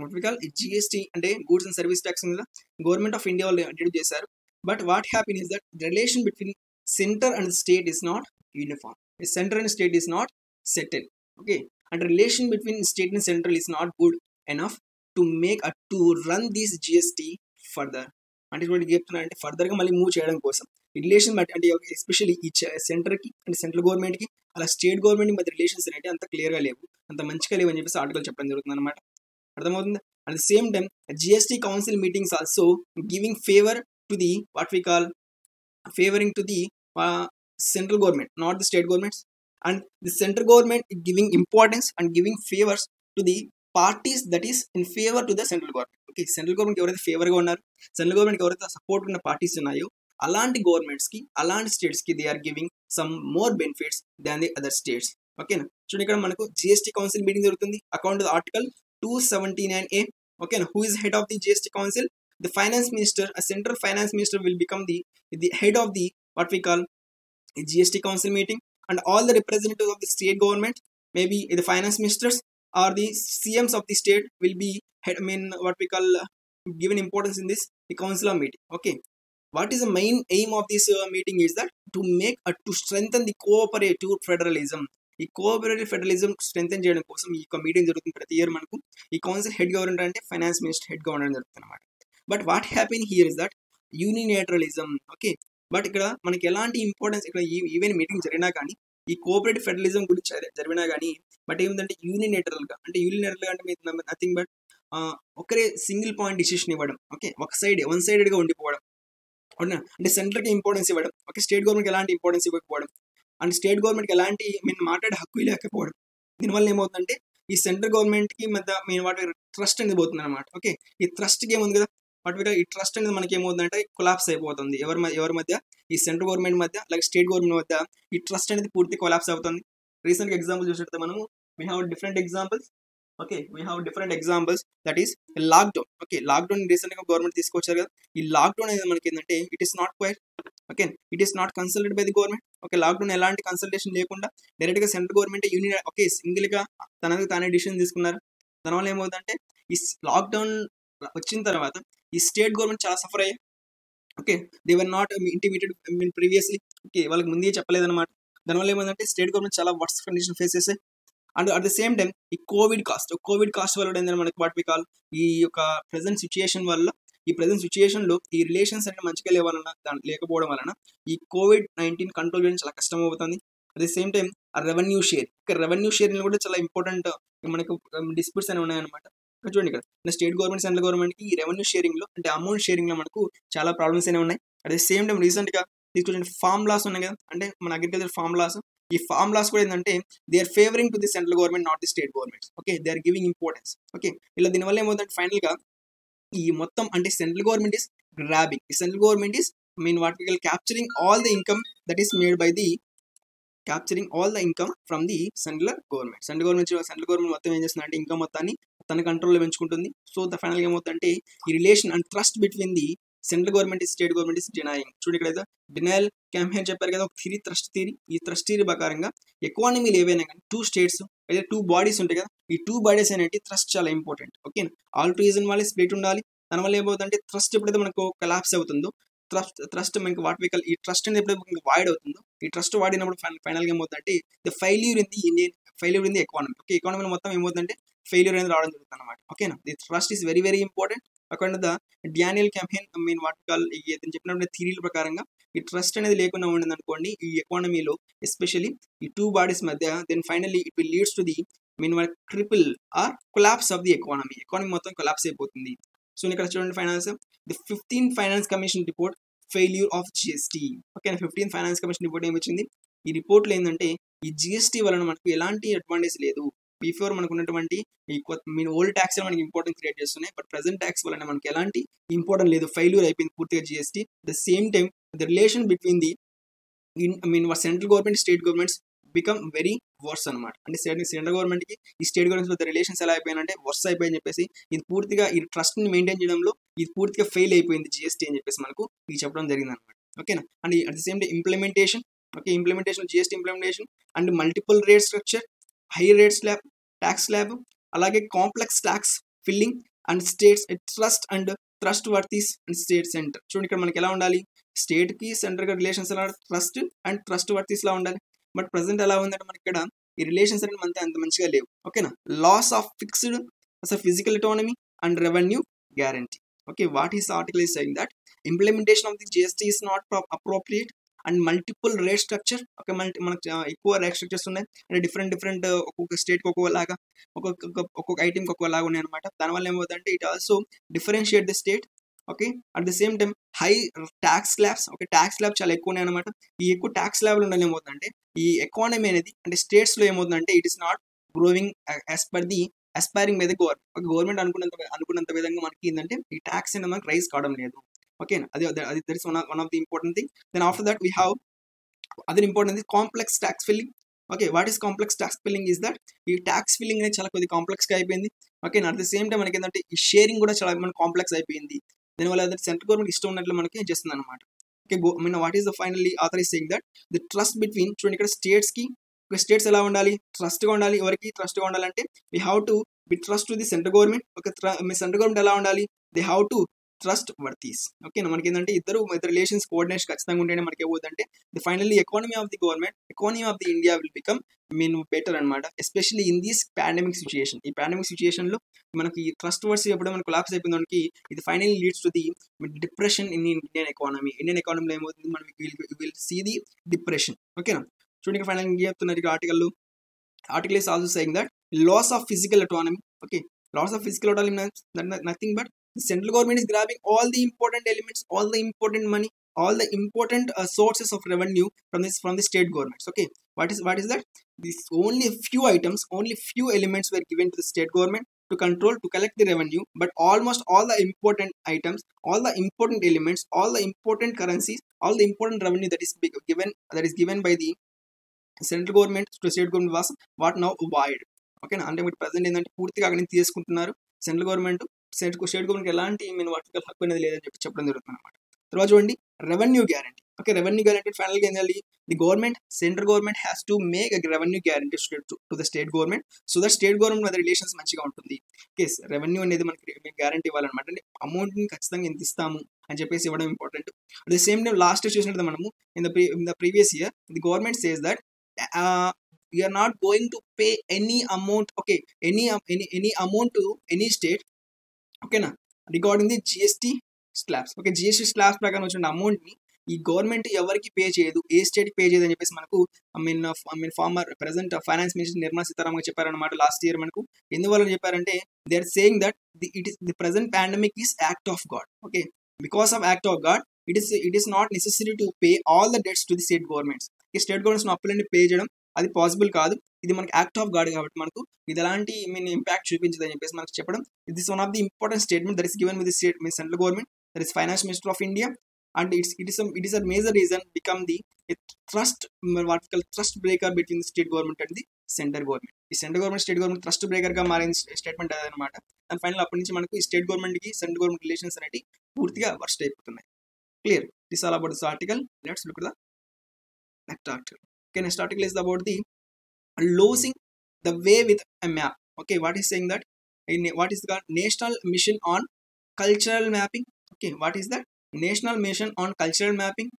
what we call ఈ GST అంటే goods and service tax మీద government of India వాళ్ళు introduce చేశారు. But what happen is that relation between centre and state is not uniform. Centre and state is not settle. Okay, and relation between state and central is not good enough to run this GST further. అంటే ఇటువంటి చెప్తున్నా అంటే ఫర్దర్గా మళ్ళీ move చేయడం కోసం relation బట్టి అంటే ఎస్పెషల్లీ ఈ సెంటర్కి అంటే సెంట్రల్ గవర్నమెంట్కి అలా స్టేట్ గవర్నమెంట్కి మధ్య రిలేషన్స్ అనేవి అంత క్లియర్గా లేవు, అంత మంచిగా లేవు అని చెప్పేసి ఆర్టికల్ చెప్పడం జరుగుతుంది అనమాట. అర్థమవుతుంది? At the same time GST council meetings also giving favour to the what we call favouring to the central government, not the state governments, and the central government is giving importance and giving favors to the parties that is in favor to the central government. Okay, central government ఎవరైతే ఫేవర్గా ఉన్నారు, central గవర్నమెంట్కి ఎవరైతే support ఉన్న parties ఉన్నాయో అలాంటి గవర్నమెంట్స్కి అలాంటి స్టేట్స్కి they are giving some more benefits than the other states. ఓకేనా, చూడండి ఇక్కడ మనకు జిఎస్టీ కౌన్సిల్ మీటింగ్ జరుగుతుంది according to the article 279A. Okay, who is head of the GST council? The finance minister, a central finance minister will become the head of the what we call a GST council meeting, and all the representatives of the state government, maybe the finance ministers or the CMs of the state will be head, what we call given importance in this the council of meeting. Okay, what is the main aim of this meeting is that to strengthen the cooperative federalism. ఈ cooperative federalism strengthen చేయడం కోసం ఈ meeting జరుగుతుంది ప్రతి year. మనకు ఈ council head governor అంటే finance minister head governor జరుగుతుంది అనమాట. But what happen here is that unilateralism. Okay, but ఇక్కడ మనకి ఎలాంటి ఇంపార్టెన్స్ ఇక్కడ ఈవెన్ మీటింగ్ జరిగినా కానీ ఈ కోఆపరేటివ్ ఫెడరలిజం గురించి జరిగినా కానీ బట్ ఏమిటంటే యూనిలేటరల్గా అంటే మీరు నథింగ్ బట్ ఒకరే సింగిల్ పాయింట్ డిసిషన్ ఇవ్వడం. ఓకే, వన్ సైడెడ్గా ఉండిపోవడం అంటే సెంట్రల్కి ఇంపార్టెన్స్ ఇవ్వడం. ఓకే, స్టేట్ గవర్నమెంట్కి ఎలాంటి ఇంపార్టెన్స్ ఇవ్వకపోవడం అండ్ స్టేట్ గవర్నమెంట్కి ఎలాంటి మాట్లాడే హక్కు లేకపోవడం. దీనివల్ల ఏమవుతుందంటే ఈ సెంట్రల్ గవర్నమెంట్కి మధ్య వాటి ట్రస్ట్ అనేది పోతుంది అనమాట. ఓకే, ఈ ట్రస్ట్కి ఏముంది కదా వాటి ఈ ట్రస్ట్ అనేది మనకి ఏమవుతుందంటే కొలాప్స్ అయిపోతుంది. ఎవరి మధ్య ఈ సెంట్రల్ గవర్నమెంట్ మధ్య అలాగే స్టేట్ గవర్నమెంట్ మధ్య ఈ ట్రస్ట్ అనేది పూర్తి కొలాప్స్ అవుతుంది. రీసెంట్గా ఎగ్జాంపుల్ చూసినట్టు మనము we have different examples. Okay, we have different examples, that is lockdown. Okay, lockdown రీసెంట్గా గవర్నమెంట్ తీసుకొచ్చారు కదా. ఈ లాక్డౌన్ అనేది మనకి ఏంటంటే it is not choir. Okay, it is not consulted by the government. Okay, lockdown ఎలాంటి కన్సల్టేషన్ లేకుండా డైరెక్ట్గా సెంట్రల్ గవర్నమెంట్ యూనియన్ ఓకే సింగిల్గా తానే డిసిషన్ తీసుకున్నారు. దానివల్ల ఏమవుతుందంటే ఈ లాక్డౌన్ వచ్చిన తర్వాత ఈ స్టేట్ గవర్నమెంట్ చాలా సఫర్ అయ్యాయి. Okay, they were not intimated previously. Okay, వాళ్ళకి ముందే చెప్పలేదన్నమాట. దానివల్ల ఏమైందంటే స్టేట్ గవర్నమెంట్ చాలా వర్స్ట్ కండిషన్ ఫేస్ చేసాయి. And at the same time ఈ కోవిడ్ కాస్ట్ వల్ల ఏంటంటే మనకి వాట్ వి కాల్ ఈ యొక్క ప్రజెంట్ సిచ్యుయేషన్లో ఈ రిలేషన్స్ అనేది మంచిగా లేకపోవడం వలన ఈ COVID-19 కంట్రోల్ చేయడం చాలా కష్టం అవుతుంది. అట్ ద సేమ్ టైం ఆ రెవెన్యూ షేరింగ్ కూడా చాలా ఇంపార్టెంట్ మనకు డిస్ప్యూట్స్ అనేవి ఉన్నాయన్నమాట. చూడండి ఇక్కడ స్టేట్ గవర్నమెంట్ సెంట్రల్ గవర్నమెంట్కి ఈ రెవెన్యూ షేరింగ్లో అంటే అమౌంట్ షేరింగ్లో మనకు చాలా ప్రాబ్లమ్స్ అనేవి ఉన్నాయి. అట్ ద సేమ్ టైం రీసెంట్గా తీసుకొచ్చిన ఫార్మ్ లాస్ ఉన్నాయి కదా, అంటే మన అగ్రికల్చర్ ఫార్మ్ లాస్. ఈ ఫార్మ్ లాస్ కూడా ఏంటంటే they are favouring to the central government, not the state governments. Okay, they are giving importance. Okay, ఇలా దీనివల్ల ఏమవుతుందంటే ఫైనల్గా ఈ మొత్తం అంటే సెంట్రల్ గవర్నమెంట్ ఈస్ గ్రాబింగ్, ఈ central government is what we call capturing all the income that is made by the from the central government. Central government మొత్తం ఏం చేస్తుంది అంటే ఇన్కమ్ మొత్తాన్ని తన కంట్రోల్లో పెంచుకుంటుంది. సో ద ఫైనల్గా ఏమవుతుందంటే ఈ relation and trust between the central government state government is denying. చూడండి ఇక్కడ డినయల్ క్యాంపెయిన్ చెప్పారు కదా, ఒక ట్రస్ట్ థియరీ. ఈ ట్రస్ట్ థియరీ ప్రకారంగా ఎకానమీలు ఏవైనా కానీ 2 స్టేట్స్ అయితే 2 బాడీస్ ఉంటాయి కదా, ఈ 2 బాడీస్ అనేవి ట్రస్ట్ చాలా ఇంపార్టెంట్. ఓకే, ఆల్ రీజన్ వాళ్ళ స్ప్లిట్ ఉండాలి. దానివల్ల ఏమవుతుందంటే ట్రస్ట్ ఎప్పుడైతే మనకు కొలాప్స్ అవుతుందో ట్రస్ట్ మనకి వాట్ వి కాల్ ఈ ట్రస్ట్ అనేది ఎప్పుడైతే వాయిడ్ అవుతుందో ఈ ట్రస్ట్ వాడినప్పుడు ఫైనల్గా ఏమవుతుందంటే the failure in the economy. Okay, ఎకానమీలో మొత్తం ఏమవుతుందంటే ఫెయిల్యూర్ అనేది రావడం జరుగుతుంది అనమాట. ఓకేనా, the trust is very very important. According to the Daniel campaign what call ఇతను చెప్పినటువంటి థియరీల ప్రకారంగా ఈ ట్రస్ట్ అనేది లేకుండా ఉండింది అనుకోండి ఈ ఎకానమీలో, ఎస్పెషల్లీ ఈ 2 బాడీస్ మధ్య, then finally it will leads to the triple R collapse of the economy మొత్తం కొలాప్స్ అయిపోతుంది. సో ఇక్కడ చూడండి finance the 15th finance commission report failure of GST. Okay, 15th finance commission report ఏమొచ్చింది, ఈ రిపోర్ట్లో ఏంటంటే ఈ జిఎస్టీ వలన మనకు ఎలాంటి అడ్వాంటేజ్ లేదు. బిఫోర్ మనకు ఉన్నటువంటి ఈ ఓల్డ్ ట్యాక్స్ మనకి ఇంపార్టెన్స్ క్రియేట్ చేస్తున్నాయి, బట్ ప్రెసెంట్ ట్యాక్స్ వలన మనకి ఎలాంటి ఇంపార్టెంట్ లేదు, ఫెయిల్యూర్ అయిపోయింది పూర్తిగా GST. The same time the relation between the central government state governments become very worse అనమాట. అంటే సెంట్రల్ గవర్నమెంట్కి ఈ స్టేట్ గవర్నమెంట్ మధ్య రిలేషన్స్ ఎలా అయిపోయినంటే వర్స్ అయిపోయిందని చెప్పేసి ఇది పూర్తిగా ఈ ట్రస్ట్ని మెయింటైన్ చేయడంలో ఇది పూర్తిగా ఫెయిల్ అయిపోయింది జిఎస్టీ అని చెప్పేసి మనకు ఇది చెప్పడం జరిగింది అనమాట. ఓకేనా, and at the same time implementation GST implementation and multiple rate structure, high rate slab, tax slab, అలాగే complex tax filling and states trust worthies and state centre. చూడండి ఇక్కడ మనకి ఎలా ఉండాలి, స్టేట్కి సెంటర్గా రిలేషన్స్ ఎలా ట్రస్ట్ అండ్ ట్రస్ట్ వర్తీస్లా ఉండాలి. బట్ ప్రజెంట్ ఎలా ఉందంటే మనకి ఇక్కడ ఈ రిలేషన్స్ అనేది మనకి అంత మంచిగా లేవు. ఓకేనా, లాస్ ఆఫ్ ఫిక్స్డ్ అసలు physical autonomy and revenue guarantee. Okay, what is article is saying that implementation of the GST is not appropriate and multiple rate structure. Okay, మనకు ఎక్కువ రేట్ స్ట్రక్చర్స్ ఉన్నాయి అంటే డిఫరెంట్ ఒక్కొక్క స్టేట్కి ఒక్కొక్కలాగా ఒక్కొక్క ఐటమ్కి ఒక్కొక్కలాగా ఉన్నాయి అనమాట. దానివల్ల ఏమవుతుందంటే it also differentiate the state. Okay, at the same time high tax slabs. Okay, tax slab చాలా ఎక్కువ ఉన్నాయి అనమాట. ఈ ఎక్కువ ట్యాక్స్ స్లాబ్లు ఉండడం ఏమవుతుందంటే ఈ ఎకానమీ అనేది అంటే స్టేట్స్లో ఏమవుతుందంటే it is not growing as per the aspiring by the government అనుకున్నంత విధంగా మనకి ఏంటంటే ఈ ట్యాక్స్ అనేది మనకి రైజ్ కావడం లేదు. ఓకే, అది that is one of the important thing. Then after that we have other important thing complex tax filling. Okay, what is complex tax filling is that ఈ ట్యాక్స్ ఫిల్లింగ్ అనేది చాలా కొద్దిగా కాంప్లెక్స్గా అయిపోయింది. Okay, at the same time మనకి ఏంటంటే ఈ sharing కూడా చాలా మనకి కాంప్లెక్స్ అయిపోయింది. దానివల్ల సెంట్రల్ గవర్నమెంట్ ఇష్టం ఉన్నట్లు మనకి చేస్తుంది అనమాట. Okay, what is the finally author is saying that the trust between, చూడండి ఇక్కడ స్టేట్స్కి, స్టేట్స్ ఎలా ఉండాలి, ట్రస్ట్గా ఉండాలి. ఎవరికి ట్రస్ట్గా ఉండాలంటే we have to be trust to the central government. Okay, central government ఎలా ఉండాలి, they have to trust worthies. Okay, మనకి ఏంటంటే ఇద్దరు రిలేషన్స్ కోఆర్డినేషన్ ఖచ్చితంగా ఉంటేనే మనకి ఏమవుతుందంటే the finally economy of the government, economy of the India will become better అనమాట. Especially in this pandemic situation. ఈ పాండమిక్ సిచ్యుయేషన్లో మనకి ట్రస్ట్ వర్డ్స్ ఎప్పుడు మనకి కొలాప్స్ అయిపోయింది మనకి, ఇది finally leads to the depression in Indian economy. Indian ఎకానమీలో ఏమవుతుంది, మనం విల్ సీ ది డిప్రెషన్. ఓకేనా, చూడండి ఫైనల్ ఏం చెప్తున్నారు ఇక్కడ article is also saying that loss of physical autonomy. Okay, loss of physical autonomy nothing but the central government is grabbing all the important elements, all the important money, all the important sources of revenue from the state governments. Okay, what is that, this only few items, only few elements were given to the state government to control, to collect the revenue, but almost all the important items, all the important elements, all the important currencies, all the important revenue that is given by the central government to state government was what now void. ఓకేనా, అంటే మీరు present ఏంటంటే పూర్తిగా అక్కడ నుంచి తీసుకుంటున్నారు. Central government state government ఎలాంటి vertical హక్కు అనేది లేదని చెప్పడం జరుగుతుంది అనమాట. తర్వాత చూడండి revenue guarantee. Okay, revenue guarantee ఫైనల్గా ఏం చేయాలి, the government, central government has to make a revenue guarantee to the state government so that state government మీద రిలేషన్స్ మంచిగా ఉంటుంది. ఓకే, రెవెన్యూ అనేది మనకి గ్యారంటీ ఇవ్వాలన్నమాట. అంటే అమౌంట్ని ఖచ్చితంగా ఎంత ఇస్తాము అని చెప్పేసి ఇవ్వడం important. At the same time last చూసినట్టు మనము in the previous year the government says that we are not going to pay any amount, okay, any amount to any state. Okay na, regarding the GST slabs. Okay, GST slabs ప్రకారం వచ్చిన amount ని ఈ government ఎవరికి pay చేయదు, ఏ state pay చేయదు అని చెప్పేసి మనకు former present finance minister Nirmala Sitharaman చెప్పారనమాట లాస్ట్ ఇయర్. మనకు ఎందువల్ల చెప్పారంటే they are saying that the present pandemic is act of God. Okay, because of act of God it is not necessary to pay all the debts to the state governments. ఈ state governments అప్పులన్నీ pay చేయడం అది possible కాదు, ఇది మనకి act of God కాబట్టి మనకు ఇది ఎలాంటి ఇంపాక్ట్ చూపించదు అని చెప్పేసి మనకు చెప్పడం. ఇది is one of the important statement that is given with the state central government, that is finance minister of India. And it is a major reason become the trust, what we call trust breaker between the state government and the central government. ఈ central government state government trust breaker గా మారిన statement అదనమాట. And final అప్పటి నుంచి మనకు ఈ state government కి central government relations అనేవి పూర్తిగా వర్స్ట్ అయిపోతున్నాయి. Clear, this is all about this article. Let's look at the next article. Okay, next article is about the losing the way with a map. Okay, what is saying that what is the national mission on cultural mapping. Okay, what is that national mission on cultural mapping?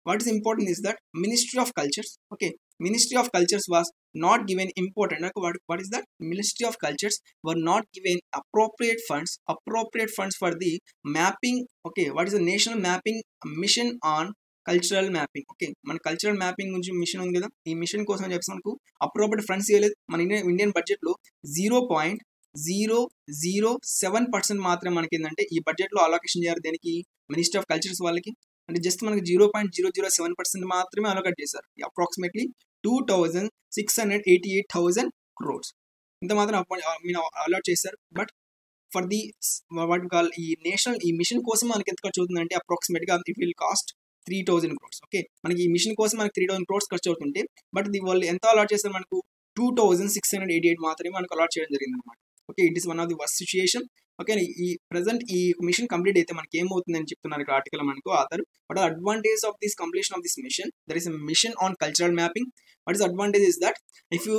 What is important is that Ministry of Cultures. Okay, Ministry of Cultures was not given important. What is that? Ministry of Cultures were not given appropriate funds for the mapping. Okay, what is the national mapping mission on cultural mapping? Okay, మన cultural mapping గురించి machine ఉంది కదా, ఈ machine కోసం చెప్పేసి మనకు appropriate funds ఇవ్వలేదు. మన ఇండియన్ బడ్జెట్ లో 0.007% మాత్రమే మనకి ఏంటంటే ఈ బడ్జెట్ లో అలొకేషన్ చేయాలి. దేనికి, మినిస్ట్రీ ఆఫ్ కల్చర్స్ వాళ్ళకి. అంటే జస్ట్ మనకి 0.007% మాత్రమే అలొకేట్ చేశారు. అప్రాక్సిమేట్లీ 2,688,000 crores ఇంత మాత్రం అలాట్ చేశారు. But for the what call ఈ మిషన్ కోసం మనకి ఎంత ఖర్చు అవుతుందంటే అప్రాక్సిమేట్ గా it will cost 3,000 crores. Okay, మనకి ఈ మిషన్ కోసం మనకి 3,000 crores ఖర్చు అవుతుంటే బట్ వాళ్ళు ఎంత అలాట్ చేస్తారు, మనకు 2,688 మాత్రమే మనకు అలాట్ చేయడం జరిగింది అనమాట. Okay, it is one of the worst situation. Okay, ఈ ప్రెసెంట్ ఈ మిషన్ కంప్లీట్ అయితే మనకి ఏమవుతుందని చెప్తున్నారు ఇక్కడ ఆర్టికల్ మనకు author. What are advantage of this completion of this mission? There is a mission on cultural mapping. What is the advantage is that if you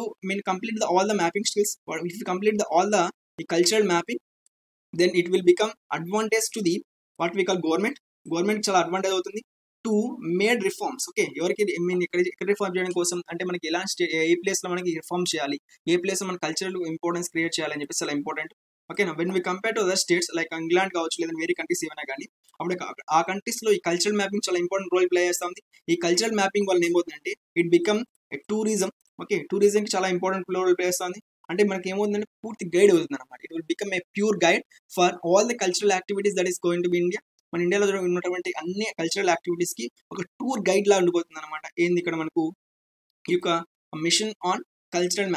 complete all the mapping skills, or if you complete all the cultural mapping, then it will become advantage to the what we call government చాలా advantage అవుతుంది to made reforms. Okay, ఎవరికి ఇక్కడ reform చేయడం కోసం అంటే మనకి ఎలా ఏ ప్లేస్లో మనకి రిఫార్మ్ చేయాలి, ఏ ప్లేస్లో మన కల్చరల్ ఇంపార్టెన్స్ క్రియేట్ చేయాలని చెప్పేసి చాలా ఇంపార్టెంట్. ఓకేనా, when we compare to other states like England కావచ్చు లేదా వేరే కంట్రీస్ ఏమైనా కానీ అప్పుడు ఆ కంట్రీస్లో ఈ కల్చరల్ మ్యాపింగ్ చాలా ఇంపార్టెంట్ రోల్ ప్లే చేస్తుంది. ఈ కల్చరల్ మ్యాపింగ్ వల్ల ఏమవుతుందంటే ఇట్ బికమ్ టూరిజం. ఓకే, టూరిజంకి చాలా ఇంపార్టెంట్ రోల్ ప్లే చేస్తుంది. అంటే మనకి ఏమవుతుందంటే పూర్తి గైడ్ అవుతుంది అనమాట. It will become a pure guide for all the cultural activities that is going to be India. మన ఇండియాలో ఉన్నటువంటి అన్ని కల్చరల్ యాక్టివిటీస్కి ఒక టూర్ గైడ్ లా ఉండిపోతుంది అనమాట. ఏంది ఇక్కడ మనకు ఈ యొక్క మిషన్ ఆన్ కల్చరల్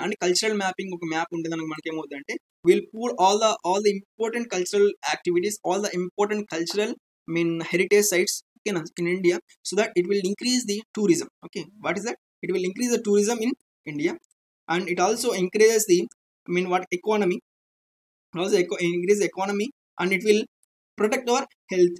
మ్యాపింగ్ ఒక మ్యాప్ ఉంటుంది. మనకి ఏమవుతుందంటే will pour all the important cultural activities, all the important cultural heritage sites in India, so that it will increase the tourism. Okay, what is that? It will increase the tourism in India, and it also increases the economy, also increase the economy, and it will protect our health.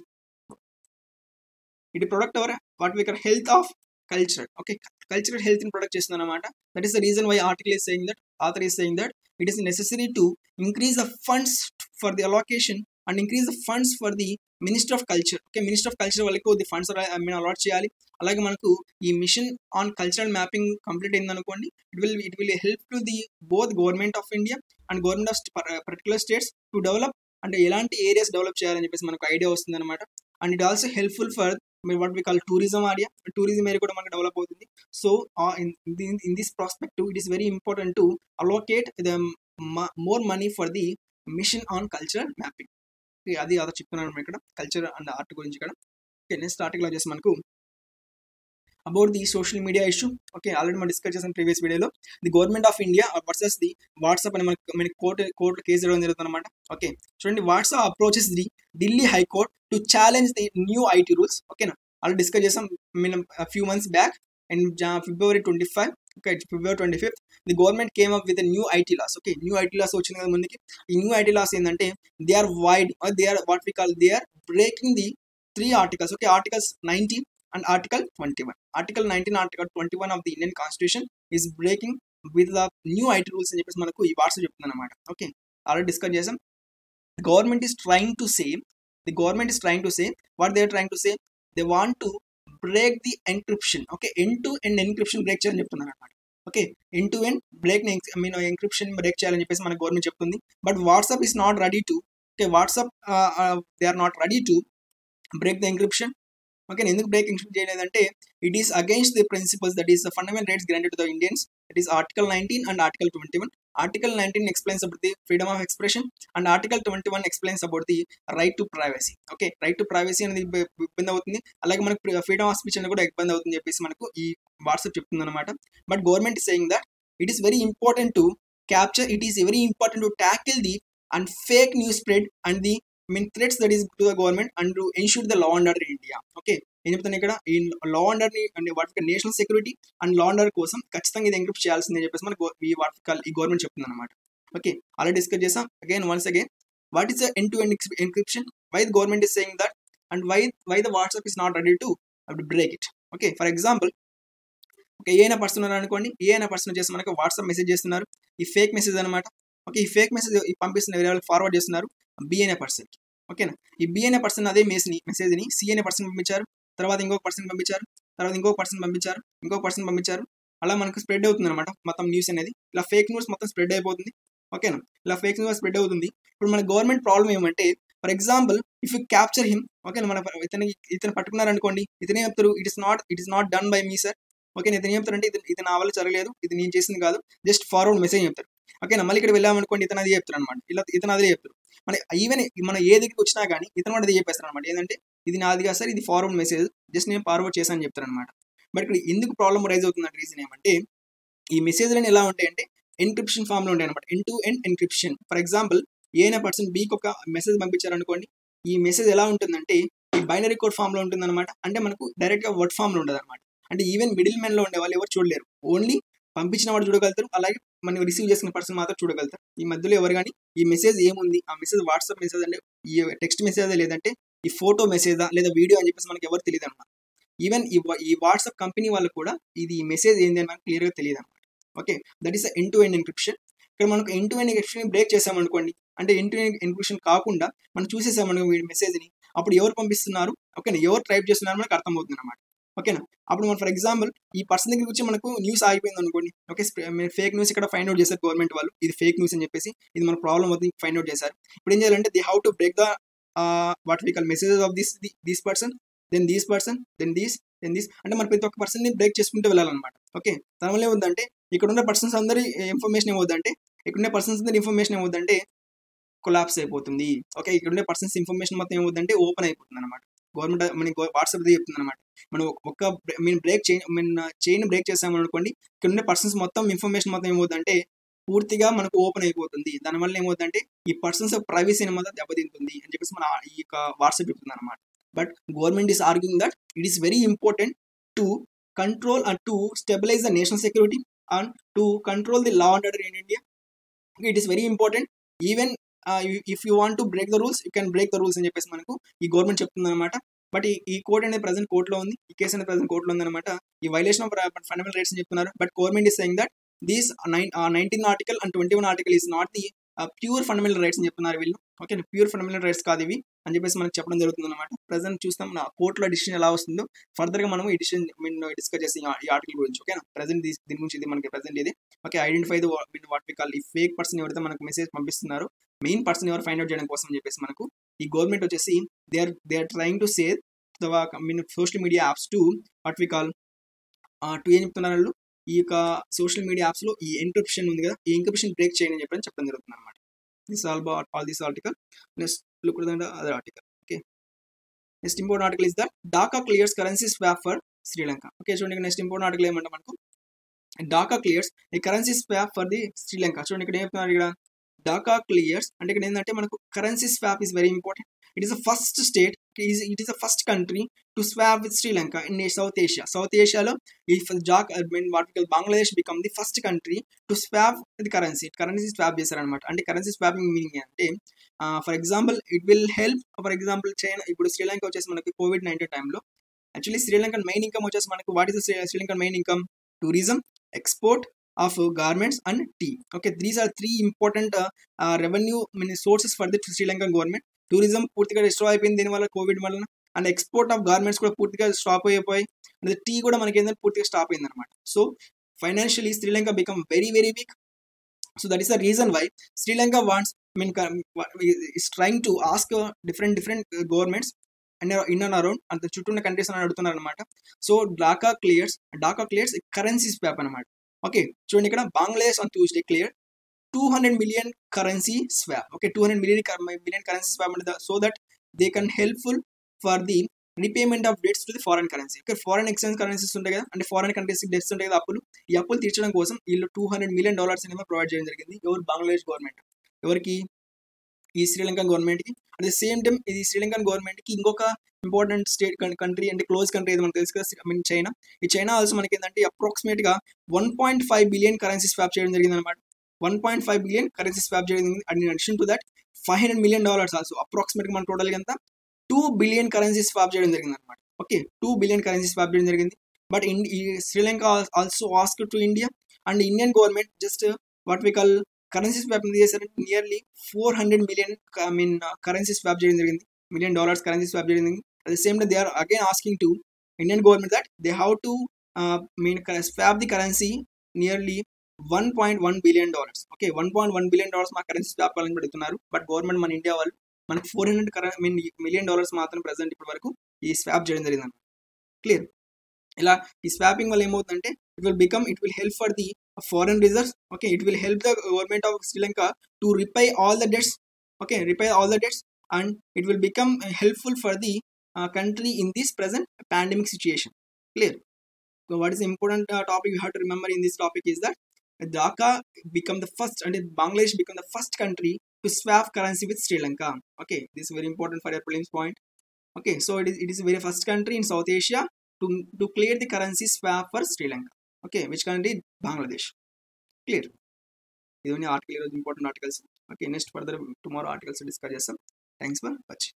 It will protect our what we call health of culture. Okay, cultural health in protect చేస్తుంది అన్నమాట. That is the reason why author is saying that it is necessary to increase the funds for the allocation and increase the funds for the minister of culture. Okay, minister of culture వాళ్ళకి the funds allot చేయాలి. అలాగే మనకు ఈ mission on cultural mapping complete అయిందనుకోండి, it will help to the both government of India and government of particular states to develop, అంటే ఎలాంటి areas develop చేయాలని చెప్పేసి మనకు ఐడియా వస్తుంది అనమాట. And it also helpful for what we call tourism area కూడా మనకు డెవలప్ అవుతుంది. So in this prospective it is very important to allocate the more money for the mission on cultural mapping. అది అలా చెప్తున్నాను ఇక్కడ culture and art గురించి ఇక్కడ. Okay, next article వచ్చేసి మనకు about the social media issue. Okay, already మనం discuss చేసిన ప్రీవియస్ వీడియోలో the government of India versus the WhatsApp అని మనకి కోర్టు కేసు ఇవ్వడం జరుగుతుంది అనమాట. ఓకే, చూడండి, WhatsApp approaches the Delhi high court to challenge the new IT rules. ఓకేనా, ఆల్రెడీ డిస్కస్ చేసాం few months back and February 25. Okay, February 25th the government came up with a new IT laws. Okay, new IT laws వచ్చింది కదా ముందుకి. ఈ new IT laws ఏంటంటే they are wide, or they are what we call, they are breaking the 3 articles. Okay, articles 19 and article 21. Article 19 article 21 of the Indian constitution is breaking with the new IT rules అని చెప్పేసి మనకు ఈ WhatsApp చెప్తుంది అనమాట. Okay, already discuss చేసాం. The government is trying to say what they are trying to say, they want to break the encryption. Okay, end-to-end encryption break చేయాలని చెప్తున్నారు అనమాట. Okay, end-to-end break encryption break చేయాలని చెప్పేసి మన government చెప్తుంది. But WhatsApp is not ready to, okay, WhatsApp they are not ready to break the encryption. Okay, ఎందుకు break encryption చేయలేదంటే it is against the principles that is the fundamental rights granted to the Indians. It is Article 19 and Article 21. Article 19 explains about the freedom of expression and Article 21 explains about the right to privacy. Okay, right to privacy అనేది ఇబ్బంది అవుతుంది, అలాగే మనకు freedom of speech అనేది కూడా ఇబ్బంది అవుతుంది చెప్పేసి మనకు ఈ వాట్సాప్ చెప్తుంది అనమాట. But government is saying that it is very important to capture, it is very important to tackle the and fake news spread and the threats that is to the government and to ensure the law and order in India. Okay, ఏం చెప్తాను ఇక్కడ, ఈ law and order అంటే వాటి national security and law and order కోసం ఖచ్చితంగా ఇది encrypt చేయాల్సిందని చెప్పేసి మనకు ఈ గవర్నమెంట్ చెప్తుంది అనమాట. ఓకే, అలా డిస్కస్ చేసాం. Once again what is the end to end encryption, why the government is saying that and why the WhatsApp is not ready to break it. Okay, for example, okay, ఏదైనా person ఉన్నారు అనుకోండి, ఏదైనా person వచ్చేసి మనకు WhatsApp message చేస్తున్నారు, ఈ fake message అనమాట. Okay, ఈ ఫేక్ మెసేజ్ పంపిస్తున్న వేరే వాళ్ళకి ఫార్వర్డ్ చేస్తున్నారు బి అనే పర్సన్కి. ఓకేనా, ఈ బి అనే పర్సన్ అదే మెసేజ్ని సి అనే పర్సన్ పంపించారు, తర్వాత ఇంకొక పర్సన్ పంపించారు, తర్వాత ఇంకొక పర్సన్ పంపించారు, అలా మనకు స్ప్రెడ్ అవుతుంది అనమాట మొత్తం న్యూస్ అనేది. ఇలా ఫేక్ న్యూస్ మొత్తం స్ప్రెడ్ అయిపోతుంది. ఓకేనా, ఇలా ఫేక్ న్యూస్ స్ప్రెడ్ అవుతుంది. ఇప్పుడు మన గవర్నమెంట్ ప్రాబ్లం ఏమంటే, for example if you capture him, ఓకేనా, మన ఇతను పట్టుకున్నారు అనుకోండి, ఇతనే చెప్తారు it is not done by me sir. ఓకేనా, ఇతను చెప్తారంటే ఇది నా వల్ల జరగలేదు, ఇది నేను చేసింది కాదు, జస్ట్ ఫార్వర్డ్ మెసేజ్ చెప్తారు. ఓకేనా, మళ్ళీ ఇక్కడ వెళ్ళామనుకోండి, ఇతను అదే చెప్తారు అనమాట. ఇతను అదే చెప్తారు. మన ఏ దగ్గరికి వచ్చినా కానీ ఇతను కూడా అదే చెప్పేస్తారు అనమాట. ఏంటంటే ఇది నాది కాదు సార్, ఇది ఫార్వర్డ్ మెసేజ్, జస్ట్ నేను ఫార్వర్డ్ చేశాను అని చెప్తారు అనమాట. బట్ ఇక్కడ ఎందుకు ప్రాబ్లం రైజ్ అవుతుందంటే రీజన్ ఏమంటే, ఈ మెసేజ్లను ఎలా ఉంటాయంటే ఎన్క్రిప్షన్ ఫామ్లో ఉంటాయి అనమాట, end to end encryption. For example, ఏదైనా పర్సన్ బీకి ఒక మెసేజ్ పంపించారనుకోండి, ఈ మెసేజ్ ఎలా ఉంటుందంటే ఈ బైనరీ కోడ్ ఫామ్లో ఉంటుంది అనమాట. అంటే మనకు డైరెక్ట్గా వర్డ్ ఫామ్లో ఉండదు అనమాట. అంటే ఈవెన్ మిడిల్ మ్యాన్లో ఉండే వాళ్ళు ఎవరు చూడలేరు, ఓన్లీ పంపించిన వాడు చూడగలుగుతారు, అలాగే మనం రిసీవ్ చేసుకున్న పర్సన్ మాత్రం చూడగలుగుతారు. ఈ మధ్యలో ఎవరు కానీ ఈ మెసేజ్ ఏముంది, ఆ మెసేజ్ వాట్సాప్ మెసేజ్ అంటే ఈ టెక్స్ట్ మెసేజా లేదంటే ఈ ఫోటో మెసేజా లేదా వీడియో అని చెప్పేసి మనకి ఎవరు తెలియదు అనమాట. ఈవెన్ ఈ వాట్సాప్ కంపెనీ వాళ్ళకు కూడా ఇది మెసేజ్ ఏంది అని మనకు క్లియర్గా తెలియదు అనమాట. Okay, that is end to end encryption. ఇక్కడ మనకు end to end encryption break చేసామనుకోండి, అంటే ఎండ్ టు ఎండ్ ఎన్క్రిప్షన్ కాకుండా మనం చూసేసామనుకో ఈ మెసేజ్ని, అప్పుడు ఎవరు పంపిస్తున్నారు, ఓకేనా, ఎవరు టైప్ చేస్తున్నారు మనకు అర్థమవుతుంది అనమాట. ఓకేనా, అప్పుడు మనం ఫర్ ఎగ్జాంపుల్ ఈ పర్సన్ దగ్గరికి వచ్చి మనకు న్యూస్ ఆగిపోయింది అనుకోండి, ఓకే, ఫేక్ న్యూస్ ఇక్కడ ఫైండ్ అవుట్ చేశారు గవర్నమెంట్ వాళ్ళు, ఇది ఫేక్ న్యూస్ అని చెప్పేసి, ఇది మన ప్రాబ్లం అవుతుంది ఫైండ్ అవుట్ చేశారు. ఇప్పుడు ఏం చేయాలంటే they how to break the what we call messages of this person, then this person, then this అంటే మన ప్రతి ఒక్క పర్సన్ని బ్రేక్ చేసుకుంటూ వెళ్ళాలన్నమాట. ఓకే, దానివల్ల ఏమవుతుందంటే ఇక్కడ ఉన్న పర్సన్స్ అందరి ఇన్ఫర్మేషన్ ఏమవుతుందంటే, ఇక్కడ ఉన్న పర్సన్స్ అందరి ఇన్ఫర్మేషన్ ఏమవుతుందంటే కొలాప్స్ అయిపోతుంది. ఓకే, ఇక్కడ ఉండే పర్సన్స్ ఇన్ఫర్మేషన్ మొత్తం ఏమవుతుందంటే ఓపెన్ అయిపోతుంది అనమాట. గవర్నమెంట్ మనకి వాట్సాప్ చెప్తుంది అనమాట, మనం చైన్ బ్రేక్ చేసామని అనుకోండి, ఇక్కడ ఉండే పర్సన్స్ మొత్తం ఇన్ఫర్మేషన్ మొత్తం ఏమవుతుందంటే పూర్తిగా మనకు ఓపెన్ అయిపోతుంది. దానివల్ల ఏమవుతుందంటే ఈ పర్సన్స్ ప్రైవసీ అనేది దెబ్బతింటుంది అని చెప్పేసి మన ఈ యొక్క వాట్సాప్ చెప్తుంది అనమాట. But government is arguing that it is very important to control and to stabilize the national security and to control the law and order in India. Okay, it is very important. Even if you want to break the rules, you can break the rules అని చెప్పేసి మనకు ఈ government చెప్తుంది అనమాట. But ఈ court అనేది present కోర్టులో ఉంది, ఈ కేసు అనేది ప్రజెంట్ కోర్టులో ఉంది అనమాట. ఈ వైలేషన్ ఆఫ్ ఫండమెంటల్ రైట్స్ అని చెప్తున్నారు. But government is saying that these 19 article and 21 article is not the pure fundamental rights అని చెప్తున్నారు వీళ్ళు. ఓకే, ప్యూర్ ఫండమెంటల్ రైట్స్ కాదు ఇవి అని చెప్పేసి మనకు చెప్పడం జరుగుతుంది అనమాట. ప్రజెంట్ చూస్తాం నా కోర్టులో డిసిషన్ ఎలా వస్తుందో ఫర్దర్గా మనం ఈ డిసిషన్ డిస్కస్ చేసి ఈ ఆర్టికల్ గురించి. ఓకేనా, ప్రజెంట్ దీని గురించి ఇది మనకి ప్రజెంట్ ఇది. Okay, identify the what we call ఈ ఫేక్ పర్సన్ ఎవరైతే మనకు మెసేజ్ పంపిస్తున్నారో మెయిన్ పర్సన్ ఎవరు ఫైండ్ అవుట్ చేయడం కోసం అని చెప్పేసి మనకు ఈ గవర్నమెంట్ వచ్చేసి they are trying to say the social media apps to what we call to ఏం చెప్తున్నారు వాళ్ళు, ఈ యొక్క సోషల్ మీడియా యాప్స్లో ఈ ఎన్క్రిప్షన్ ఉంది కదా, ఈ ఎన్క్రిప్షన్ బ్రేక్ చేయండి అని చెప్పడం జరుగుతుంది అనమాట. This all this article. Next look at the other article. Okay, next important article is that DACA clears currency swap for Sri Lanka. Okay, చూడండి నెక్స్ట్ ఇంపార్టెంట్ ఆర్టికల్ ఏమంటే మనకు DACA clears a currency swap for the Sri Lanka. చూడండి ఇక్కడ ఏం చెప్తున్నారు, ఇక్కడ DACA clears అంటే ఇక్కడ ఏంటంటే మనకు currency swap is very important. It is the first state, it is the first country to swap with Sri Lanka in South Asia. South ఏషియాలో ఈ Bangladesh become the first country to swap the currency swap చేశారనమాట. అంటే currency swapping meaning అంటే for example it will help. For example China, ఇప్పుడు శ్రీలంక వచ్చేసి మనకి COVID-19 టైంలో actually Sri Lankan main income వచ్చేసి మనకు what is Sri Lankan main income? Tourism, export of garments and tea. Okay, these are 3 important revenue sources for the Sri Lankan government. Tourism పూర్తిగా destroy అయిపోయింది దీనివల్ల, Covid వల్ల. అండ్ ఎక్స్పోర్ట్ ఆఫ్ గార్మెంట్స్ కూడా పూర్తిగా stop అయిపోయి, and tea కూడా మనకి ఏంటంటే పూర్తిగా స్టాప్ అయింది అనమాట. So financially Sri Lanka become very very weak. So that is the reason why Sri Lanka wants, is trying to ask different governments and in and around and the చుట్టూ ఉన్న countries అని అడుగుతున్నారు అనమాట. So DACA clears currency swap అనమాట. Okay, చూడండి ఇక్కడ Bangladesh on Tuesday clear 200 million currency swap. Okay, 200 million currency swap so that they can helpful for the repayment of debts to the foreign currency. Okay, foreign exchange currencies ఉంటాయి కదా, అంటే foreign కంట్రీస్కి debts ఉంటాయి కదా, అప్పులు. ఈ అప్పులు తీర్చడం కోసం వీళ్ళు $200 million అనేవి ప్రొవైడ్ చేయడం జరిగింది. ఎవరు? బంగ్లాదేశ్ గవర్నమెంట్. ఎవరికి? ఈ శ్రీలంకన్ గవర్నమెంట్కి. అట్ ద సేమ్ టైం ఇది శ్రీలంకన్ గవర్నమెంట్కి ఇంకొక ఇంపార్టెంట్ స్టేట్ కంట్రీ అంటే క్లోజ్ కంట్రీ ఏదో మనకు తెలుసు కదా, చైనా. ఈ చైనా ఆల్సో మనకి ఏంటంటే అప్రాక్సిమేట్గా 1.5 billion కరెన్సీ స్వాప్ చేయడం జరిగింది అనమాట. 1.5 billion కరెన్సీ స్వాప్ చేయడం జరిగింది. And in addition to that $500 million also అప్రాక్సిమేట్గా మన టోటల్గా ఎంత 2 billion కరెన్సీ స్వాప్ చేయడం జరిగింది అనమాట. ఓకే, 2 billion కరెన్సీ స్వాప్ చేయడం జరిగింది. బట్ ఈ Sri Lanka also ask to India and Indian government just what we call currency swap చేశారంటే నియర్లీ 400 million కరెన్సీ స్వాప్ చేయడం జరిగింది, $1 million కరెన్సీ స్వాప్ చేయడం జరిగింది. At the same time they are again asking to Indian government that they have to swap the currency nearly $1.1 billion. Okay, $1.1 billion మా currency swap కావాలని పెడుతున్నారు. But government మన India వాళ్ళు మనకు $400 million మాత్రం present ఇప్పటి వరకు ఈ స్వాప్ చేయడం జరిగింది. క్లియర్? ఇలా ఈ స్వాపింగ్ వల్ల ఏమవుతుందంటే it will help for the foreign reserves. Okay, it will help the government of Sri Lanka to repay all the debts. Okay, repay all the debts and it will become helpful for the country in this present pandemic situation. Clear? So what is the important topic you have to remember in this topic is that DACA become the first and Bangladesh become the first country to swap currency with Sri Lanka. Okay, this is very important for your prelims point. Okay, so it is very first country in South Asia to clear the currency swap for Sri Lanka. Okay, which country? Bangladesh. Clear? These are articles, important articles. Okay, next further tomorrow articles discuss. Thanks for watching.